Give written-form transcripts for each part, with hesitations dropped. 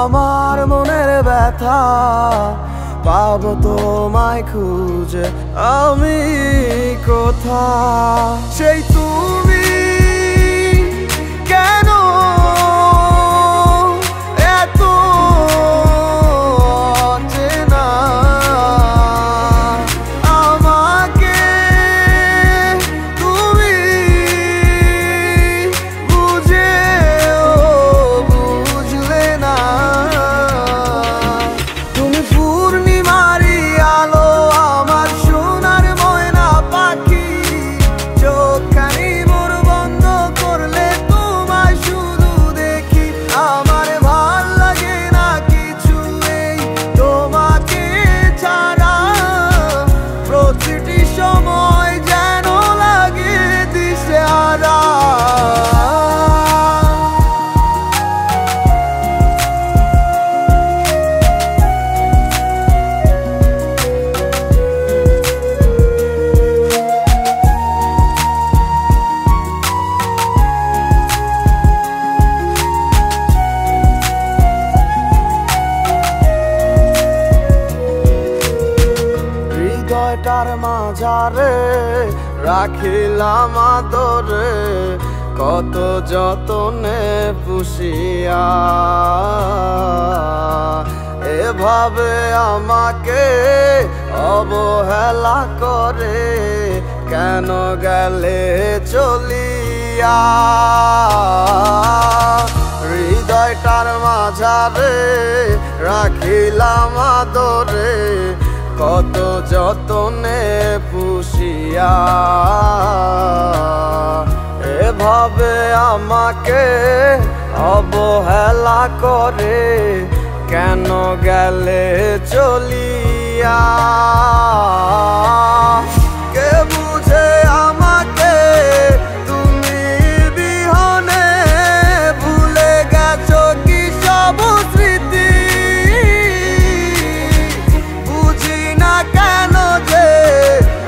আমার মনের ব্যথা পাবো তোমায় খুঁজে আমি কোথা সেই তুমি কেন এত অচেনা আমাকে তুমি বুঝলে না তুমি পূর্ণিমারি আলো আমার সোনার ময়না পাখি চোখখানি মোর বন্ধ করলে তোমায় শুধু দেখি আমার ভাল লাগে না কিছু এই তোমাকে ছাড়া প্রতিটি সময় যেন লাগে দিশেহারা হৃদয়টার মাঝারে রাখিলাম আদরে কত যতনে পুষিয়া এভাবে আমাকে অবহেলা করে কেন গেলে চলিয়া হৃদয়টার মাঝারে রাখিলাম আদরে কত যতনে পুষিয়া এভাবে আমাকে অবহেলা করে কেন গেলে চলিয়া কে বুঝে আমাকে তুমি বিহনে ভুলে গেছো কি সব স্মৃতি কেন যে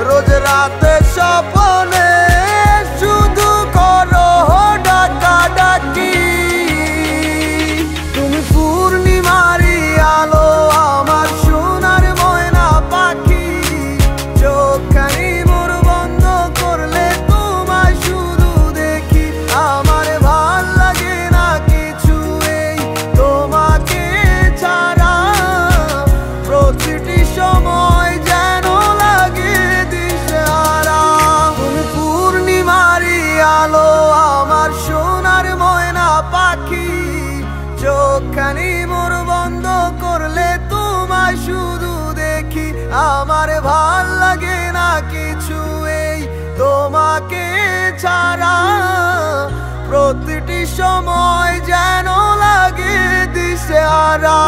রোজ রাতে স্বপ্নে শুধু করো ডাকাডাকি তুমি পূর্ণিমারি আলো আমার সোনার ময়না পাখি চোখখানি মোর বন্ধ করলে তোমায় শুধু দেখি আমার ভাল লাগে না কিছু এই তোমাকে ছাড়া প্রতিটি সময় যেন লাগে দিশেহারা তুমি পূর্ণিমারি আলো আমার সোনার ময়না পাখি চোখখানি মোর বন্ধ করলে তোমায় শুধু দেখি আমার ভাল লাগে না কিছু এই তোমাকে ছাড়া প্রতিটি সময় যেন লাগে দিশেহারা।